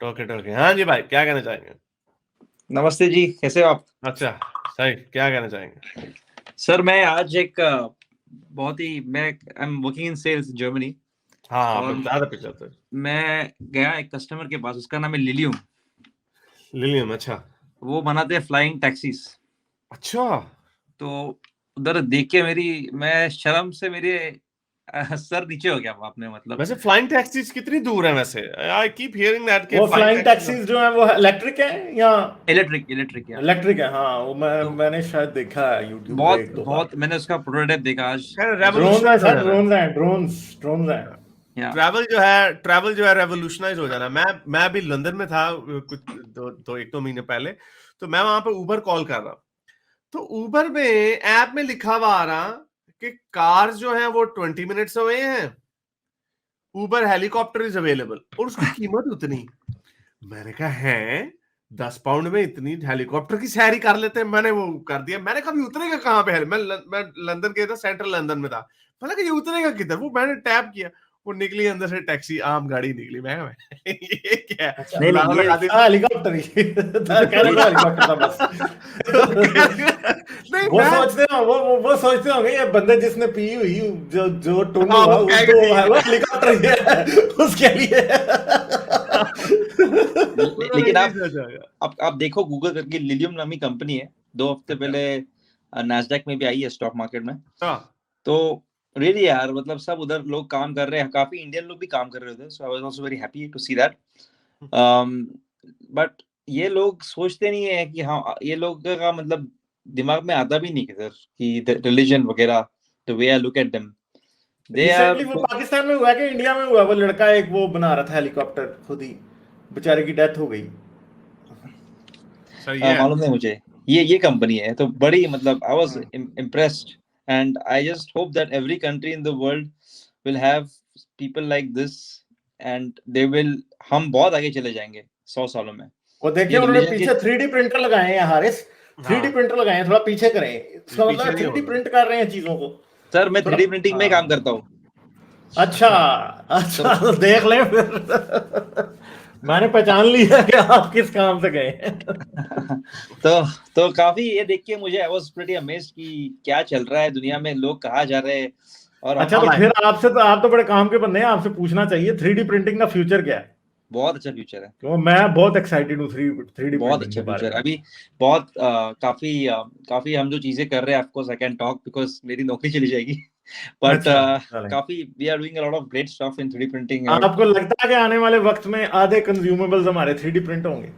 टोके टोके। हाँ जी भाई, क्या कहना चाहेंगे? नमस्ते जी, कैसे हो आप? अच्छा, सही, क्या कहना चाहेंगे? सर मैं आज एक बहुत ही मैं I am working in sales Germany हाँ, और बता दो पिक्चर तो। मैं गया एक कस्टमर के पास, उसका नाम है लिलियम। लिलियम, अच्छा। वो बनाते हैं फ्लाइंग टैक्सीज। अच्छा, तो उधर देख के मैं शर्म से मेरे सर नीचे हो गया आपने मतलब। वैसे फ्लाइंग टैक्सीज कितनी दूर है वैसे? आई कीप हियरिंग दैट के वो फ्लाइंग फ्लाइंग टैक्सीज जो है वो इलेक्ट्रिक है या इलेक्ट्रिक या इलेक्ट्रिक है? हाँ, वो तो मैंने शायद देखा है यूट्यूब पे बहुत एक दो बार। बहुत मैंने उसका प्रोटोटाइप देखा आज। ड्रोन है रेवोल्यूशनाइज हो सर, जाना। ड्रोन्स हैं। या ट्रैवल जो है रेवोल्यूशनाइज हो जाना। मैं अभी लंदन में था कुछ एक दो महीने पहले। तो मैं वहां पे उबर कॉल कर रहा। तो उबर में ऐप में लिखा हुआ आ रहा कि कार्स जो है वो 20 मिनट्स अवे हैं, उबर हेलीकॉप्टर इज अवेलेबल, और उसकी कीमत उतनी। मैंने कहा है, 10 पाउंड में इतनी हेलीकॉप्टर की सैरी कर लेते हैं। मैंने वो कर दिया। मैंने कभी उतरेगा कहाँ पे? मैं लंदन गया था, सेंट्रल लंदन में था। मैंने कहा ये उतरेगा किधर? वो मैंने टैप किया, वो निकली अंदर से टैक्सी, आम गाड़ी निकली। मैं ये क्या है? अच्छा, नहीं लाल ये लगा दी। हेलीकॉप्टर ही कहने को हेलीकॉप्टर था बस। नहीं वो मैं, सोचते हो वो सोचते होंगे ये बंदे जिसने पी हुई जो टोनू हाँ हुआ वो वो कहेगा तो ठीक है, वो है। हेलीकॉप्टर ही है उसके लिए। लेकिन नहीं सोचा। आप देखो गूगल करके, लिलियम नामी कंपनी है, 2 हफ्ते अच्छा, पहले नैस्डैक में भी आई है स्टॉक मार्केट में। हाँ, तो रियली यार मतलब सब उधर लोग काम कर रहे हैं, काफी इंडियन लोग भी काम कर रहे थे, so I was also very happy to see that. But ये लोग सोचते नहीं है कि हाँ, ये लोग का मतलब दिमाग में आता भी नहीं किधर कि रिलीजन वगैरह, the way I look at them, they are. Recently वो पाकिस्तान में हुआ कि इंडिया में हुआ? वो लड़का एक वो बना रहा था हेलीकॉप्टर, खुद ही बेचारे की डेथ हो गई। सही है। मालूम नहीं मुझे, ये कंपनी है तो बड़ी, मतलब I was impressed, and I just hope that every country in the world will have people like this, and they will, हम बहुत आगे चले जाएंगे 100 सालों में। वो देखिए ये उन्होंने रिलीजन के, पीछे 3D प्रिंटर लगाए हैं हारिस, 3D हाँ, प्रिंटर लगाए हैं, थोड़ा पीछे करें, इसका मतलब पीछे है नहीं 3D होना। प्रिंट कर रहे हैं चीजों को सर मैं थोड़ा। 3D प्रिंटिंग में काम करता हाँ, हूँ। अच्छा तो अच्छा, तो देख लें फिर। मैंने पहचान लिया कि आप किस काम से गए हैं। तो काफी ये देख के मुझे आई वाज प्रीटी अमेज्ड कि क्या चल रहा है दुनिया में, लोग कहाँ जा रहे हैं। और अच्छा, हम तो हाँ, फिर आपसे, तो आप तो बड़े काम के बंदे हैं, आपसे पूछना चाहिए 3D प्रिंटिंग का फ्यूचर क्या है? बहुत अच्छा फ्यूचर है, क्यों, मैं बहुत एक्साइटेड हूँ 3D बहुत प्रिंटिंग अच्छा के बारे फ्यूचर में। अभी। बहुत काफी हम जो चीजें कर रहे हैं, of course I can talk because मेरी नौकरी चली जाएगी, बट अच्छा, चलें। काफी we are doing a lot of great stuff in 3D printing. और आपको लगता है कि आने वाले वक्त में आधे कंज्यूमेबल्स हमारे 3D प्रिंट होंगे?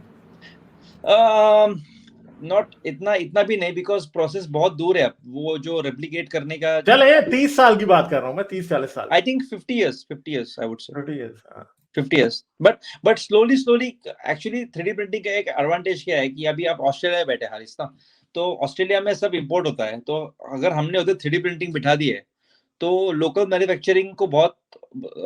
नॉट इतना इतना भी नहीं, बिकॉज प्रोसेस बहुत दूर है अब, वो जो रेप्लिकेट करने का जो चले, अभी। 30 साल की बात कर रहा हूँ मैं, 30-40 साल। I think 50 years I would say 30 years, 50 years, but slowly actually 3D printing का एक एडवांटेज क्या है कि अभी आप ऑस्ट्रेलिया में बैठे हारिस ना, तो ऑस्ट्रेलिया में सब इंपोर्ट होता है, तो अगर हमने उधर 3D प्रिंटिंग बिठा दी है तो लोकल मैन्युफैक्चरिंग को बहुत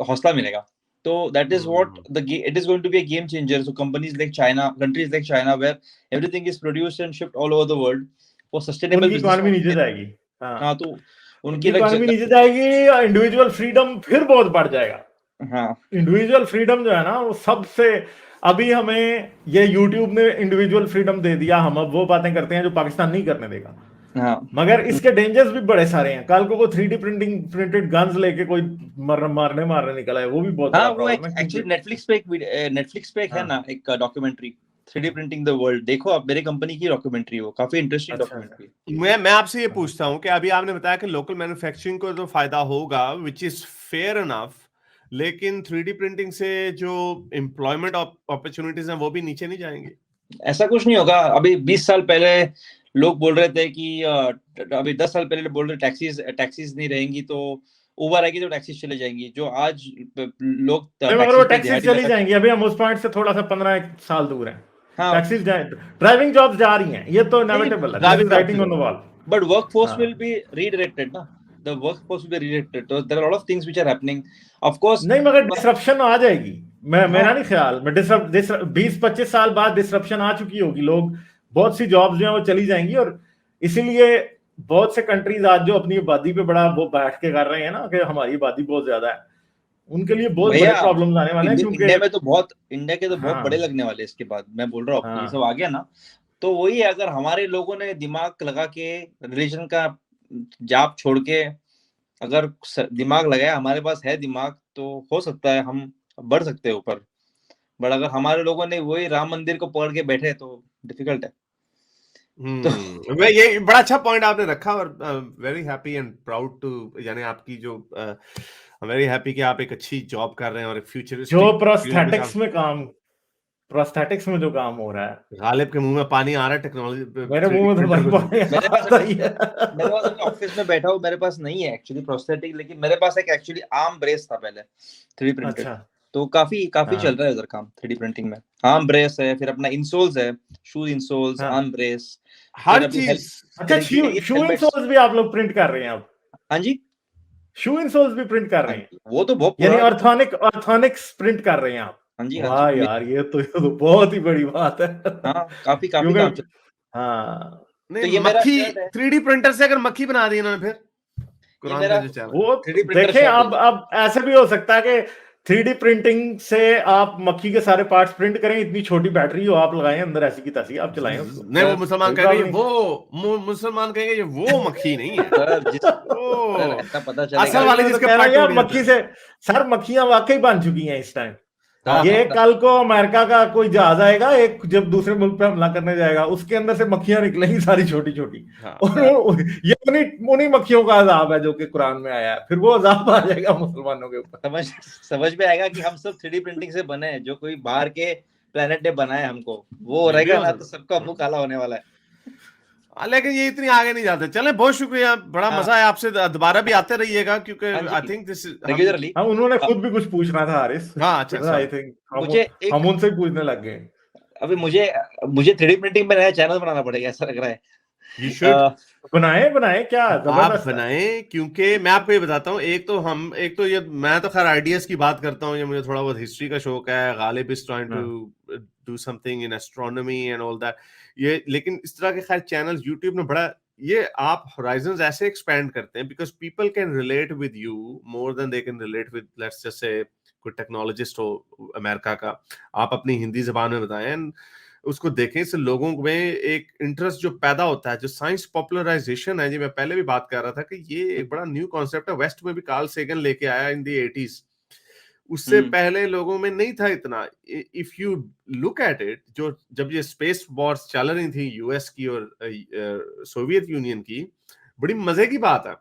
हौसला मिलेगा। तो that is what the it is going to be a game changer. So companies like China, countries like China where everything is produced and shipped all over the world, वो sustainable उनकी business economy नीचे जाएगी। हाँ, हाँ, तो उनकी उनकी economy लग नीचे जाएगी और इंडिविजुअल फ्रीडम फिर बहुत बढ़ जाएगा। हाँ इंडिविजुअल फ्रीडम जो है ना, वो सबसे, अभी हमें ये यूट्यूब ने इंडिविजुअल फ्रीडम दे दिया, हम अब वो बातें करते हैं जो पाकिस्तान नहीं करने देगा। हाँ मगर इसके डेंजर्स भी बड़े सारे हैं। कल को 3D प्रिंटेड गन्स लेके कोई मारने निकला है, वो भी बहुत हाँ, बड़ा वो एक प्रॉब्लम है, क्योंकि एक्चुअली नेटफ्लिक्स पे एक है हाँ, ना, एक documentary 3D printing the world, देखो आप, मेरे कंपनी की डॉक्यूमेंट्री, वो काफी इंटरेस्टिंग अच्छा अच्छा, डॉक्यूमेंट्री। मैं आपसे ये हाँ। पूछता हूँ कि अभी आपने बताया कि लोकल मैन्युफैक्चरिंग को तो फायदा होगा, विच इज फेयर इनफ, लेकिन 3D प्रिंटिंग से जो एम्प्लॉयमेंट अपॉर्चुनिटीज हैं वो भी नीचे नहीं जाएंगी? ऐसा कुछ नहीं होगा। अभी 20 साल पहले लोग बोल रहे थे कि अभी 10 साल पहले बोल रहे टैक्सीज टैक्सीज नहीं रहेंगी, तो उबर आएगी तो टैक्सीज चले जाएंगी, जो आज लोग नहीं, मगर वो टैक्सीज पे टैक्सीज दिहाड़ी चली लगा। जाएंगी, अभी हम उस पॉइंट से थोड़ा सा 15 साल दूर हैं। हाँ टैक्सीज जाए, ड्राइविंग जॉब्स जा रही हैं, ये तो नहीं, इनएविटेबल है, this driving is job writing से on the wall. But workforce हाँ, विल बी रीडायरेक्टेड ना, the workforce will be redirected, तो there are lot of things which are happening, of course. नहीं मगर डिसरप्शन आ जाएगी। हाँ मेरा नहीं ख्याल, मैं 20-25 साल बाद डिसरप्शन आ चुकी होगी, लोग, बहुत सी जॉब्स जो हैं वो चली जाएंगी। और इसीलिए बहुत से कंट्रीज आज जो अपनी आबादी पे बड़ा वो बैठ के कर रहे हैं ना कि हमारी आबादी बहुत ज्यादा है, उनके लिए बहुत बड़े भैया प्रॉब्लम्स आने वाले हैं, क्योंकि इंडिया में तो बहुत, इंडिया के तो बहुत हाँ बड़े लगने वाले हैं इसके बाद। मैं बोल रहा हूँ आपको, ये हाँ सब आ गया ना, तो वही है, अगर हमारे लोगों ने दिमाग लगा के रिलीजन का जाप छोड़ के अगर दिमाग लगाया, हमारे पास है दिमाग, तो हो सकता है हम बढ़ सकते हैं ऊपर। बट अगर हमारे लोगों ने वही राम मंदिर को पकड़ के बैठे तो डिफिकल्ट है। तो मैं ये बड़ा अच्छा पॉइंट आपने रखा, और very happy and proud to, यानी आपकी जो वेरी हैप्पी कि आप एक अच्छी जॉब कर रहे हैं और एक जो फ्यूचरिस्टिक प्रोस्थेटिक्स में काम, प्रोस्थेटिक्स में जो काम हो रहा है, गालिब के मुंह में पानी आ रहा है टेक्नोलॉजी मेरे 3D मुंह में तो प्रिंटर भाई को देख। पानी मेरे पास आता अभी ही है। मेरे पास अभी ऑफिस में बैठा हूँ, मेरे पास नहीं है एक्चुअली प्रोस्थेटिक, लेकिन मेरे पास एक एक्चुअली आर्म ब्रेस था पहले 3D प्रिंटेड। अच्छा तो काफी काफी हाँ चल रहा है उधर काम 3D प्रिंटिंग में। आर्म ब्रेस है, फिर अपना इंसोल्स है, शूज इंसोल्स, हाँ आर्म ब्रेस, फिर हर अभी चीज। अच्छा, खरीदने के लिए शू हेलमेट्स। इंसोल्स भी आप लोग प्रिंट कर रहे हैं अब? हाँ जी, शू इंसोल्स भी प्रिंट कर हाँ रहे हैं, जी, वो तो बहुत यानी पुराना। ऑर्थोनिक्स प्रिंट कर रहे हैं आप? हाँ जी, हाँ वाह जी, यार, ये तो बहुत ही बड़ी बात है। हाँ काफी काफी क्योंकि काम चल। हाँ, नहीं, तो ये मेरा मक्खी शर्ट है, 3D प्रिंटर से अगर मक्खी बना दी इन्होंने, फिर ये कुरान मेरा का जो चैनल है। वो 3D प्रिंटर देखें, शर्ट है। अब ऐसे भी हो सकता है कि 3D प्रिंटिंग से आप मक्खी के सारे पार्ट्स प्रिंट करें, इतनी छोटी बैटरी हो, आप लगाएं अंदर ऐसी की तैसी, आप चलाएं उसको, नहीं, वो मुसलमान कोई कहेंगे ये प्रॉब्लम नहीं। वो मुसलमान कहेंगे ये वो मक्खी नहीं है, सर सर ओ ऐसा पता चलेगा असल अभी वाले मैं तो जिसके कह रहा हूँ पार्ट यार, टूट जाते मक्खी हैं। से सर, मक्खियां वाकई बन चुकी हैं इस टाइम। हाँ ये हाँ कल को अमेरिका का कोई जहाज आएगा, एक जब दूसरे मुल्क पे हमला करने जाएगा, उसके अंदर से मक्खियां निकलेंगी सारी छोटी छोटी, हाँ। और ये उन्हीं मक्खियों का अजाब है जो कि कुरान में आया है, फिर वो अजाब आ जाएगा मुसलमानों के ऊपर। समझ में आएगा कि हम सब 3D प्रिंटिंग से बने हैं, जो कोई बाहर के प्लेनेट ने बनाया हमको, वो ये भी रहेगा हो ना, तो सकता सबका है। मुंह काला होने वाला है। लेकिन ये इतनी आगे नहीं जाते। चलें, बहुत शुक्रिया, बड़ा हाँ मजा है आपसे, दोबारा भी आते रहिएगा, क्योंकि हाँ आई जी, थिंक दिस हम। रेगुलरली। हाँ, उन्होंने खुद भी कुछ पूछना था हारिस, हाँ अच्छा, आई सॉरी। थिंक मुझे हम एक उनसे ही पूछने लग गए। अभी मुझे मुझे 3D प्रिंटिंग में नया चैनल बनाना पड़ेगा, ऐसा लग रहा है। You should. बनाए बनाए, क्या आप जबरदस्त है। बनाएं, क्योंकि मैं आपको ये बताता हूँ, एक तो ये, मैं तो खैर आइडियाज की बात करता हूँ, ये मुझे थोड़ा बहुत हिस्ट्री का शौक है, गालिब इज ट्राइंग हाँ to do something in astronomy and all that. ये लेकिन इस तरह के खैर चैनल यूट्यूब में बड़ा, ये आप होराइजंस ऐसे एक्सपैंड करते हैं, because people can relate with you more than they can relate with, let's just say कोई टेक्नोलॉजिस्ट हो अमेरिका का, आप अपनी हिंदी जबान में बताएं, उसको देखें, इससे लोगों में एक इंटरेस्ट जो पैदा होता है, जो साइंस पॉपुलराइजेशन है, जी मैं पहले भी बात कर रहा था कि ये एक बड़ा न्यू कॉन्सेप्ट है, वेस्ट में भी कार्ल सेगन लेके आया इन दी 80s, उससे पहले लोगों में नहीं था इतना। If you look at it, जो जब ये स्पेस वॉर्स चल रही थी यूएस की और सोवियत यूनियन की, बड़ी मजे की बात है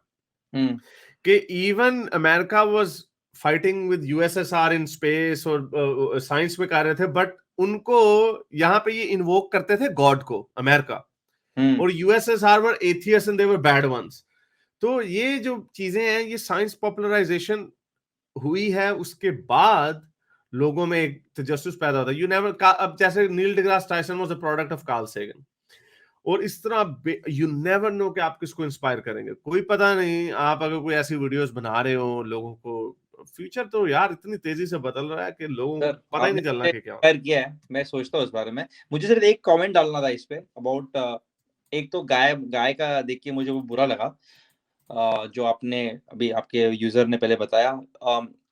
कि even America was fighting with USSR in space, और साइंस में कर रहे थे, बट उनको यहाँ पे ये इन्वोक करते थे गॉड को, अमेरिका, और USSR were atheist and they were bad ones. तो ये जो चीजें हैं, ये साइंस पॉपुलराइजेशन हुई है, उसके बाद लोगों में एक तजस्सुस पैदा होता है। यू नेवर, अब जैसे Neil deGrasse Tyson was a product of Carl Sagan, और इस तरह यू नेवर नो कि आप किसको इंस्पायर करेंगे, कोई पता नहीं। आप अगर कोई ऐसी वीडियोस बना रहे हो लोगों को, फ्यूचर तो यार इतनी तेजी से बदल रहा है कि लोगों को सर पता ही आपने नहीं चलना मुझे कि क्या। इंस्पायर किया है, मैं सोचता हूँ इस बारे में। मुझे सिर्फ एक कमेंट डालना था इस पे अबाउट, एक तो गाय गाय का देख के मुझे वो बुरा लगा, जो आपने अभी आपके यूजर ने पहले बताया।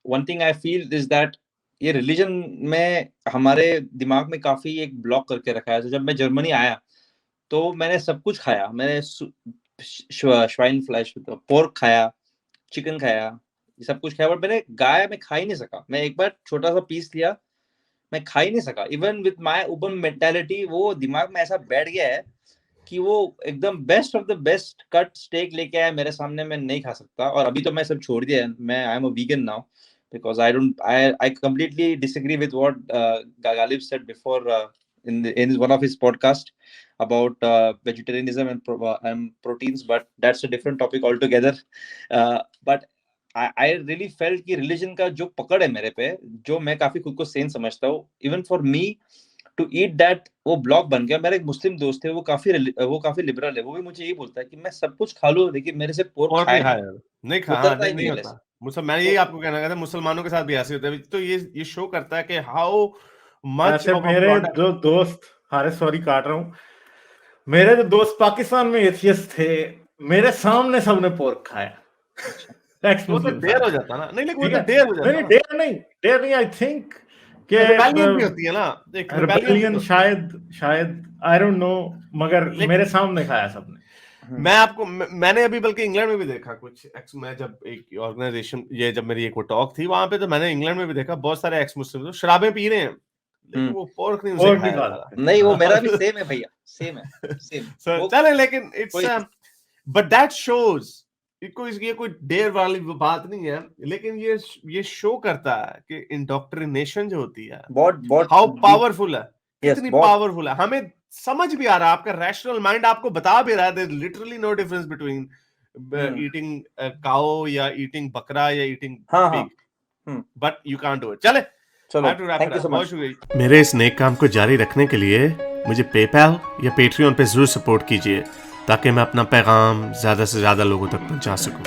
One thing I feel is that ये रिलीजन में हमारे दिमाग में काफी एक ब्लॉक करके रखा है। तो जब मैं जर्मनी आया तो मैंने सब कुछ खाया, मैंने श्वाइन फ्लैश, पोर्क खाया, चिकन खाया, ये सब कुछ खाया, बट मैंने गाय में खा ही नहीं सका। मैं एक बार छोटा सा पीस लिया, मैं खा ही नहीं सका। Even with my open mentality, वो दिमाग में ऐसा बैठ गया है कि वो एकदम best of the best cut steak लेके आया मेरे सामने, मैं नहीं खा सकता। और अभी तो मैं सब छोड़ दिया है, मैं I am a vegan now, because I completely disagree with what Galib said before in one of his podcast about vegetarianism and proteins, but that's a different topic altogether. But I really felt कि religion का जो पकड़ है मेरे पे, जो मैं काफी खुद को सेन समझता हूँ, even for me to eat that, वो ब्लॉक बन गया। मेरा एक मुस्लिम दोस्त है, वो काफी लिबरल है, वो भी मुझे यही बोलता है कि मैं सब कुछ खा लूं, लेकिन मेरे से पोर्क और नहीं खाया खाया, नहीं खा, हाँ, उतरता ही नहीं नहीं गले से। होता। मैं यही तो आपको कहना चाहता था, मुसलमानों के साथ भी ऐसे होता है। तो ये शो करता है कि हाउ मच ऐसे ऑफ अ मेरे प्रोडक्ट। जो दोस्त, हारे सॉरी काट रहा हूँ, मेरे जो दोस्त पाकिस्तान में एथियस्ट थे, मेरे सामने सबने पोर्क खाया। अच्छा, वो तो एक्सक्लूसिव डेयर हो जाता ना, नहीं लेकिन वो ठीक तो है डेयर हो नहीं जाता ना, डेयर नहीं आई थिंक कि रिबेलियन भी होती है ना, एक रिबेलियन भी रिबेलियन तो, शायद आई डोंट नो, मगर लेकिन मेरे सामने खाया सबने। मैं आपको मैंने अभी बल्कि इंग्लैंड में भी देखा कुछ मैं जब एक ऑर्गेनाइजेशन, ये जब मेरी एक वो टॉक थी वहां पे, तो मैंने इंग्लैंड में भी देखा बहुत सारे एक्स मुस्लिम तो शराबें पी रहे हैं, लेकिन वो पोर्क नहीं उसे और नहीं खाया खा जा सकते। नहीं वो रहा। मेरा भी सेम है भैया, सेम है सेम। So, वो चले, लेकिन इट्स कोई बट दैट शोज, ये कोई डेयर वाली बात नहीं है, लेकिन ये शो करता है कि इंडोक्ट्रिनेशन जो होती है बहुत हाउ पावरफुल है, यस कितनी बहुत पावरफुल है। हमें समझ भी आ रहा है, आपका रैशनल माइंड आपको बता भी रहा है there literally no difference between eating cow या ईटिंग बकरा या ईटिंग हाँ हाँ pig, but you can't do it. चले, चलो I have to wrap thank it you up. So बहुत मच। शुक्रिया। मेरे इस नेक काम को जारी रखने के लिए मुझे पेपैल या पेट्रियन पे जरूर सपोर्ट कीजिए, ताकि मैं अपना पैगाम ज्यादा से ज्यादा लोगों तक पहुंचा सकूं।